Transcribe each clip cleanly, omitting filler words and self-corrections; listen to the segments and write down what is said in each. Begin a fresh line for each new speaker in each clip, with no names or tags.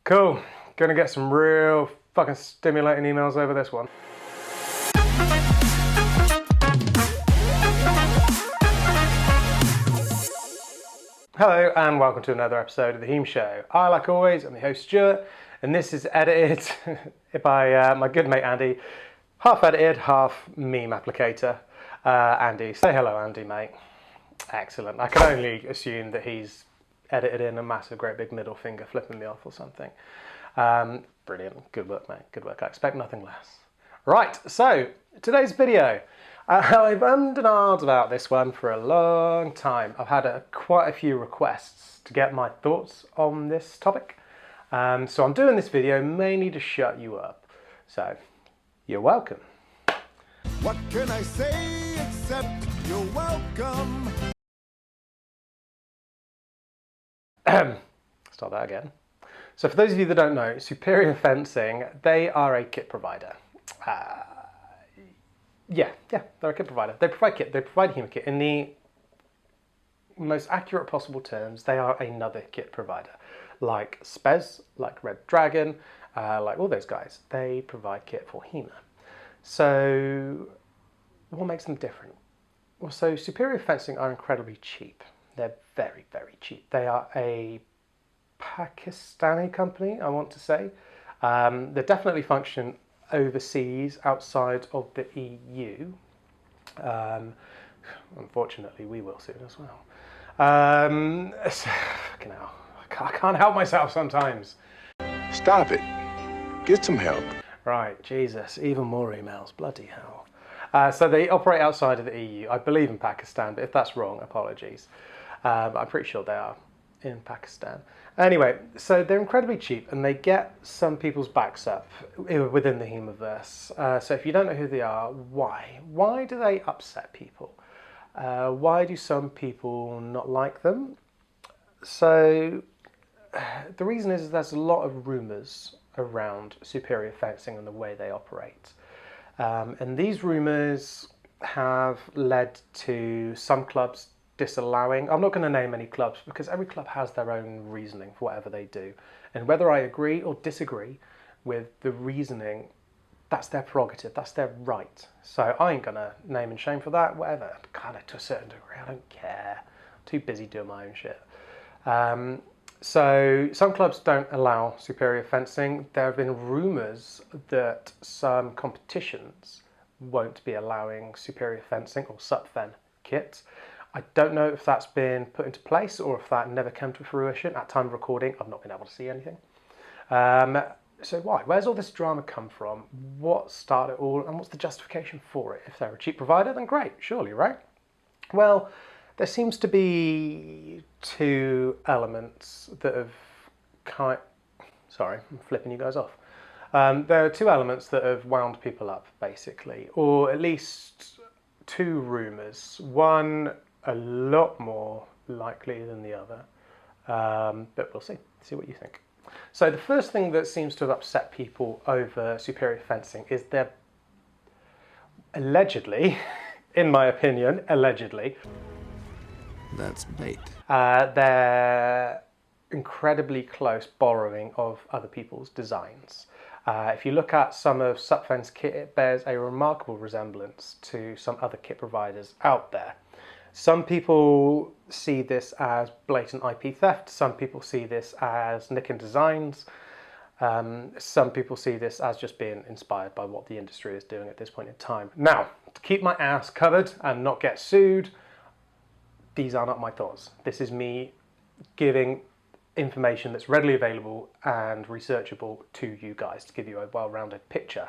Cool. Gonna get some real fucking stimulating emails over this one. Hello and welcome to another episode of The Heme Show. I, like always, am the host Stuart, and this is edited by my good mate Andy. Half edited, half meme applicator. Andy, say hello Andy, mate. Excellent. I can only assume that he's edited in a massive great big middle finger flipping me off or something. Brilliant. Good work, mate. Good work. I expect nothing less. Right, so today's video. I've ummed and ahed about this one for a long time. I've had quite a few requests to get my thoughts on this topic. So I'm doing this video mainly to shut you up. So, you're welcome.
What can I say except you're welcome?
Start that again. So for those of you that don't know, Superior Fencing, they are a kit provider. Yeah, they're a kit provider. They provide kit, they provide heme kit. In the most accurate possible terms, they are another kit provider. Like Spez, like Red Dragon, like all those guys, they provide kit for HEMA. So what makes them different? Well, so Superior Fencing are incredibly cheap. They're very, very cheap. They are a Pakistani company, I want to say. They definitely function overseas, outside of the EU. Unfortunately, we will soon as well. Fucking hell. I can't help myself sometimes.
Stop it. Get some help.
Right, Jesus, even more emails, bloody hell. So they operate outside of the EU, I believe in Pakistan, but if that's wrong, apologies. I'm pretty sure they are in Pakistan. Anyway, so they're incredibly cheap and they get some people's backs up within the Hemaverse. So if you don't know who they are, why? Why do they upset people? Why do some people not like them? So the reason is there's a lot of rumours around Superior Fencing and the way they operate. And these rumours have led to some clubs disallowing. I'm not going to name any clubs because every club has their own reasoning for whatever they do. And whether I agree or disagree with the reasoning, that's their prerogative, that's their right. So I ain't going to name and shame for that, whatever. Kind of to a certain degree, I don't care. I'm too busy doing my own shit. So some clubs don't allow Superior Fencing. There have been rumours that some competitions won't be allowing Superior Fencing or SupFen kit. I don't know if that's been put into place or if that never came to fruition. At time of recording, I've not been able to see anything. So why? Where's all this drama come from? What started it all and what's the justification for it? If they're a cheap provider, then great, surely, right? Well, there seems to be two elements that have sorry, I'm flipping you guys off. There are two elements that have wound people up, basically, or at least two rumours. One a lot more likely than the other, but we'll see what you think. So the first thing that seems to have upset people over Superior Fencing is they're allegedly, in my opinion, allegedly,
That's bait.
they're incredibly close borrowing of other people's designs. If you look at some of SupFen's kit, it bears a remarkable resemblance to some other kit providers out there. Some people see this as blatant IP theft, some people see this as nicking designs, some people see this as just being inspired by what the industry is doing at this point in time. Now, to keep my ass covered and not get sued, these are not my thoughts. This is me giving information that's readily available and researchable to you guys to give you a well-rounded picture.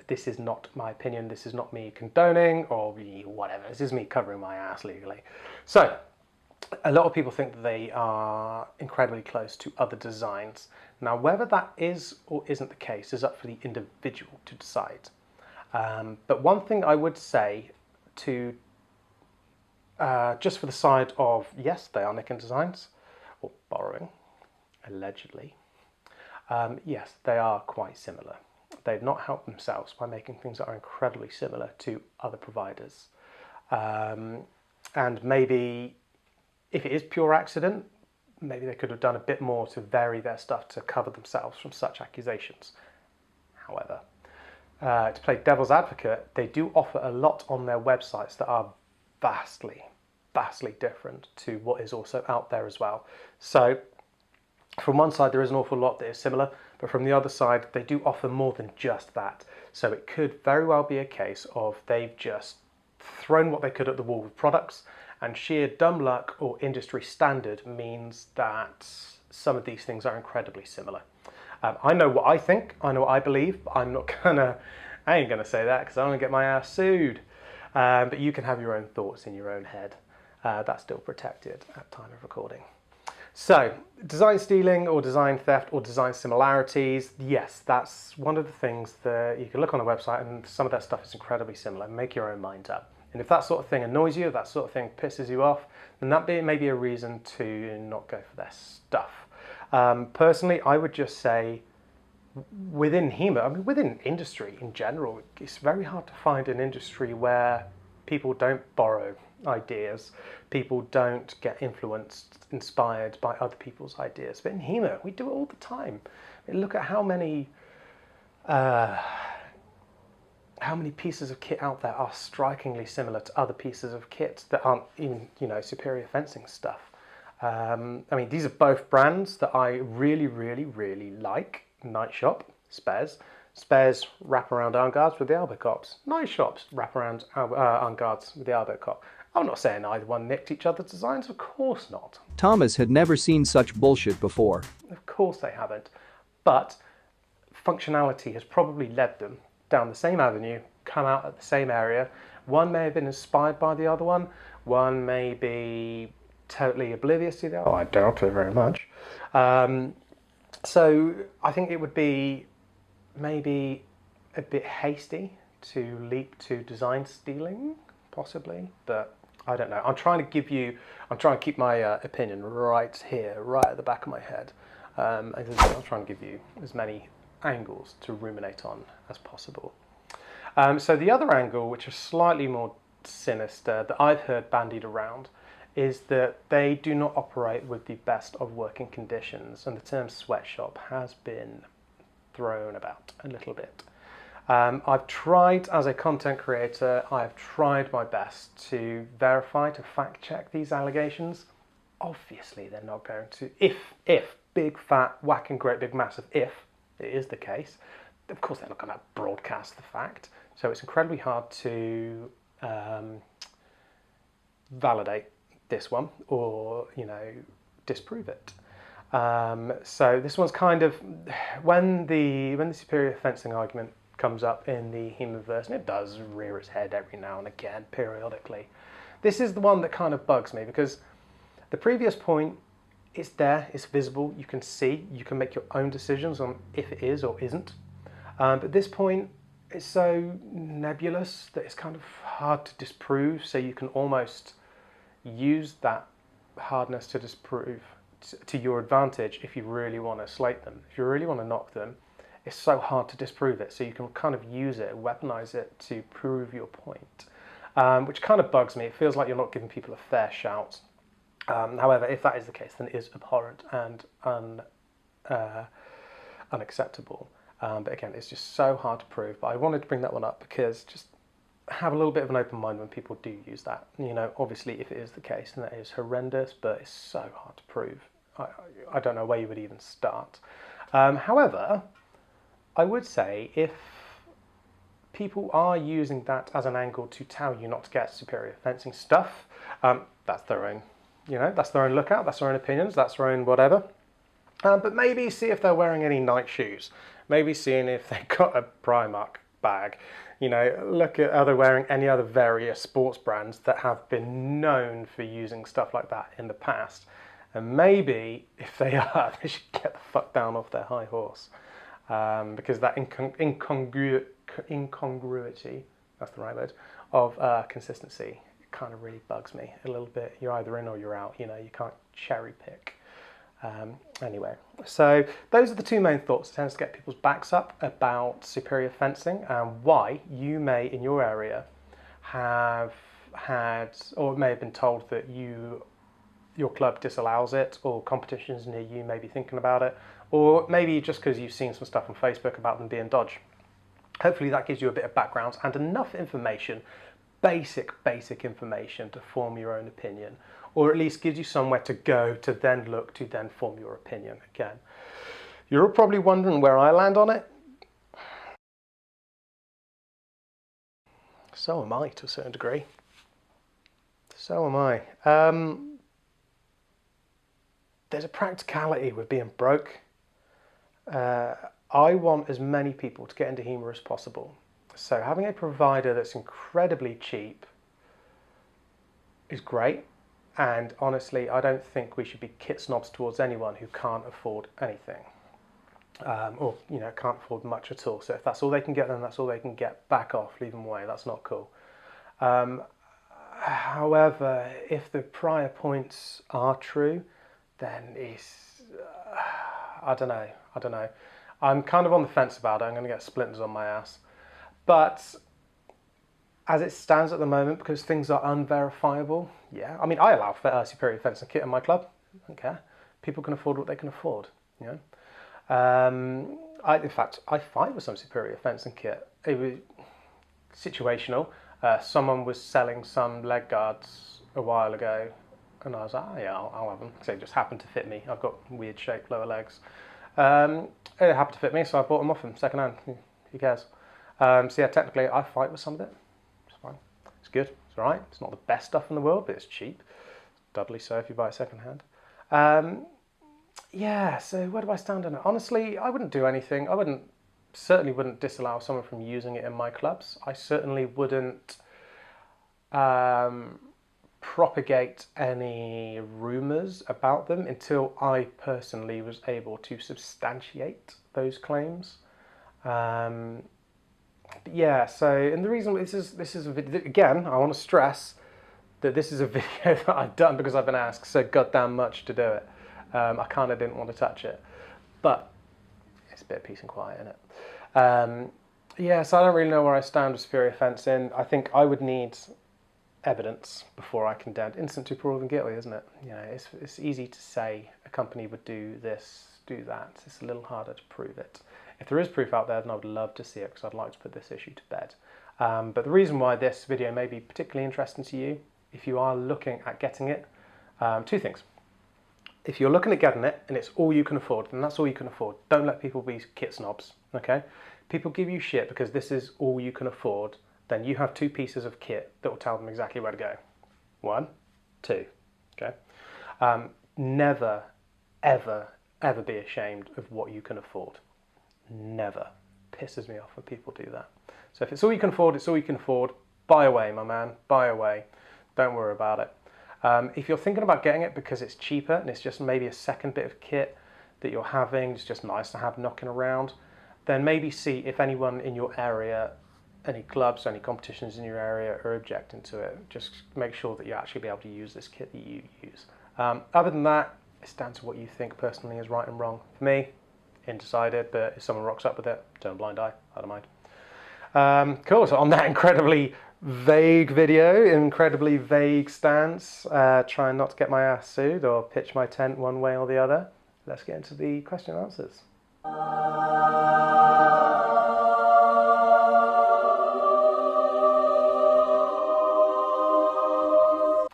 This is not my opinion, this is not me condoning or whatever, this is me covering my ass legally. So, a lot of people think that they are incredibly close to other designs. Now, whether that is or isn't the case is up for the individual to decide. But one thing I would say to just for the side of, yes, they are nicking designs, or borrowing, allegedly. Yes, they are quite similar. They've not helped themselves by making things that are incredibly similar to other providers. And maybe if it is pure accident, maybe they could have done a bit more to vary their stuff to cover themselves from such accusations. However, to play devil's advocate, they do offer a lot on their websites that are vastly different to what is also out there as well. So from one side, there is an awful lot that is similar, but from the other side, they do offer more than just that. So it could very well be a case of they've just thrown what they could at the wall with products, and sheer dumb luck or industry standard means that some of these things are incredibly similar. I know what I think, I know what I believe, but I ain't gonna say that because I'm gonna get my ass sued. But you can have your own thoughts in your own head. That's still protected at time of recording. So, design stealing or design theft or design similarities, yes, that's one of the things that you can look on the website, and some of that stuff is incredibly similar. Make your own mind up. And if that sort of thing annoys you, if that sort of thing pisses you off, then that may be a reason to not go for their stuff. Personally, I would just say within HEMA, I mean within industry in general, it's very hard to find an industry where people don't borrow ideas, people don't get influenced, inspired by other people's ideas. But in HEMA, we do it all the time. I mean, look at how many pieces of kit out there are strikingly similar to other pieces of kit that aren't in, superior fencing stuff. I mean, these are both brands that I really like. Night Shop, Spez. Spez wraparound arm guards with the Albocops. Night Shop's wraparound arm guards with the Albocop. I'm not saying either one nicked each other's designs, of course not.
Thomas had never seen such bullshit before.
Of course they haven't. But functionality has probably led them down the same avenue, come out at the same area. One may have been inspired by the other one. One may be totally oblivious to the other. I doubt it very much. So I think it would be maybe a bit hasty to leap to design stealing, possibly, but I don't know. I'm trying to keep my opinion right here, right at the back of my head. I'm trying to give you as many angles to ruminate on as possible. So the other angle, which is slightly more sinister, that I've heard bandied around, is that they do not operate with the best of working conditions, and the term sweatshop has been thrown about a little bit. I've tried, as a content creator, I've tried my best to verify, to fact check these allegations. Obviously they're not going to, if big fat whacking great big massive if it is the case, of course they're not going to broadcast the fact. So it's incredibly hard to validate this one or disprove it. So this one's kind of when the superior fencing argument comes up in the HEMA-verse, and it does rear its head every now and again, periodically. This is the one that kind of bugs me because the previous point, it's there, it's visible, you can see, you can make your own decisions on if it is or isn't. But this point, it's so nebulous that it's kind of hard to disprove, so you can almost use that hardness to disprove to your advantage if you really want to slate them. If you really want to knock them, it's so hard to disprove it, so you can kind of use it, weaponize it to prove your point, which kind of bugs me. It feels like you're not giving people a fair shout. However, if that is the case, then it is abhorrent and unacceptable. But again, it's just so hard to prove. But I wanted to bring that one up because just have a little bit of an open mind when people do use that. Obviously, if it is the case, then that is horrendous, but it's so hard to prove. I don't know where you would even start. However, I would say if people are using that as an angle to tell you not to get superior fencing stuff, that's their own, that's their own lookout, that's their own opinions, that's their own whatever. But maybe see if they're wearing any night shoes. Maybe seeing if they've got a Primark bag. Look at are they wearing any other various sports brands that have been known for using stuff like that in the past. And maybe if they are, they should get the fuck down off their high horse. Because that incongruity, that's the right word, of consistency, it kind of really bugs me a little bit. You're either in or you're out, you can't cherry pick. Anyway, so those are the two main thoughts that tends to get people's backs up about superior fencing and why you may in your area have had or may have been told that you your club disallows it, or competitions near you may be thinking about it, or maybe just because you've seen some stuff on Facebook about them being dodged. Hopefully that gives you a bit of background and enough information, basic information, to form your own opinion, or at least gives you somewhere to go to then look to then form your opinion again. You're probably wondering where I land on it. So am I, to a certain degree. So am I. There's a practicality with being broke. I want as many people to get into HEMA as possible. So having a provider that's incredibly cheap is great. And honestly, I don't think we should be kit snobs towards anyone who can't afford anything. Or can't afford much at all. So if that's all they can get, then that's all they can get. Back off, leave them away. That's not cool. However, if the prior points are true, then it's I don't know. I'm kind of on the fence about it. I'm going to get splinters on my ass. But as it stands at the moment, because things are unverifiable, yeah. I mean, I allow superior fencing kit in my club. I don't care. People can afford what they can afford. In fact, I fight with some superior fencing kit. It was situational. Someone was selling some leg guards a while ago, and I was like, oh, yeah, I'll have them. So they just happened to fit me. I've got weird shaped lower legs. It happened to fit me, so I bought them off them second hand. Who cares? So yeah, technically I fight with some of it. It's fine. It's good. It's all right. It's not the best stuff in the world, but it's cheap. Doubly so if you buy it second hand. Yeah, so where do I stand on it? Honestly, I wouldn't do anything. I certainly wouldn't disallow someone from using it in my clubs. I certainly wouldn't propagate any rumours about them until I personally was able to substantiate those claims. But yeah, so, and the reason this is a video, again, I want to stress that this is a video that I've done because I've been asked so goddamn much to do it. I kind of didn't want to touch it, but it's a bit of peace and quiet in it. Yeah, so I don't really know where I stand with superior fencing. I think I would need evidence before I condemn. Innocent to proven guilty, isn't it? It's easy to say a company would do this, do that. It's a little harder to prove it. If there is proof out there, then I would love to see it because I'd like to put this issue to bed. But the reason why this video may be particularly interesting to you, if you are looking at getting it, two things. If you're looking at getting it and it's all you can afford, then that's all you can afford. Don't let people be kit snobs, okay? People give you shit because this is all you can afford, then you have two pieces of kit that will tell them exactly where to go. 1, 2, okay? Never, ever, ever be ashamed of what you can afford. Never. Pisses me off when people do that. So if it's all you can afford, it's all you can afford. Buy away, my man, buy away. Don't worry about it. If you're thinking about getting it because it's cheaper and it's just maybe a second bit of kit that you're having, it's just nice to have knocking around, then maybe see if anyone in your area, any clubs, any competitions in your area are objecting to it. Just make sure that you actually be able to use this kit that you use. Other than that, it's down to what you think personally is right and wrong. For me, undecided, but if someone rocks up with it, turn a blind eye, I don't mind. Cool, so on that incredibly vague video, incredibly vague stance, trying not to get my ass sued or pitch my tent one way or the other, let's get into the question and answers.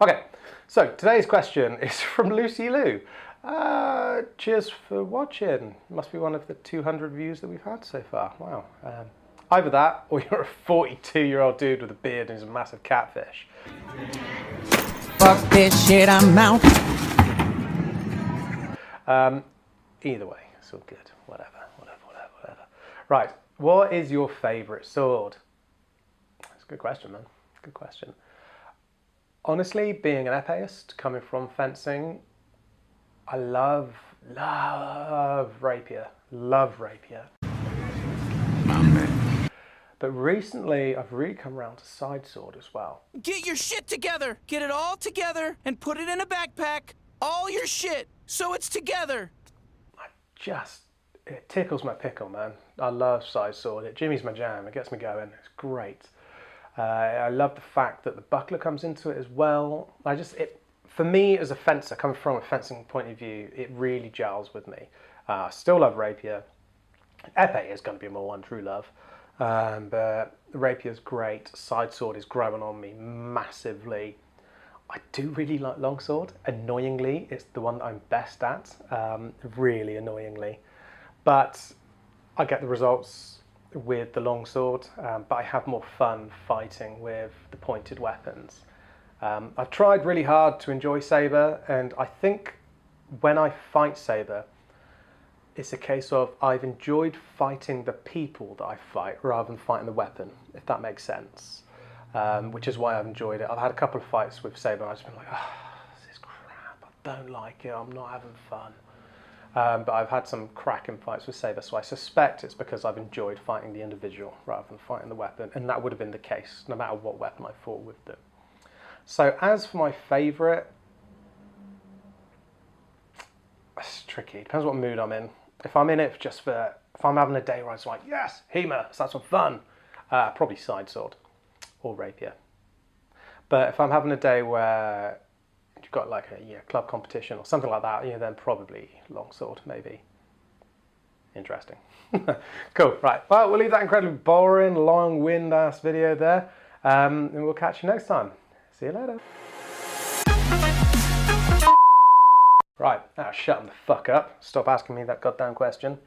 Okay, so today's question is from Lucy Lou. Cheers for watching. Must be one of the 200 views that we've had so far. Wow. Either that, or you're a 42-year-old dude with a beard and is a massive catfish.
Fuck this shit, I'm out.
Either way, it's all good. Whatever. Right, what is your favourite sword? That's a good question, man. Good question. Honestly, being an epéist, coming from fencing, I love rapier. Love rapier.
My man.
But recently, I've really come around to side sword as well.
Get your shit together. Get it all together and put it in a backpack. All your shit, so it's together.
It tickles my pickle, man. I love side sword. Jimmy's my jam. It gets me going. It's great. I love the fact that the buckler comes into it as well. for me as a fencer, coming from a fencing point of view, it really gels with me. Still love rapier. Epee is going to be my one true love. But rapier's great. Side sword is growing on me massively. I do really like longsword. Annoyingly, it's the one that I'm best at. Really annoyingly. But I get the results with the longsword, but I have more fun fighting with the pointed weapons. I've tried really hard to enjoy saber, and I think when I fight saber, it's a case of I've enjoyed fighting the people that I fight rather than fighting the weapon, if that makes sense. Which is why I've enjoyed it. I've had a couple of fights with saber and I've just been like, oh, this is crap, I don't like it, I'm not having fun. But I've had some cracking fights with saber, so I suspect it's because I've enjoyed fighting the individual rather than fighting the weapon, and that would have been the case no matter what weapon I fought with them. So as for my favourite, it's tricky, it depends what mood I'm in. If I'm in it just for, if I'm having a day where I was like, yes, HEMA, let's have some fun, probably side sword or rapier. But if I'm having a day where you've got like a club competition or something like that, then probably longsword, maybe. Interesting. Cool, right. Well, we'll leave that incredibly boring, long-winded ass video there, and we'll catch you next time. See you later. Right, now shut the fuck up. Stop asking me that goddamn question.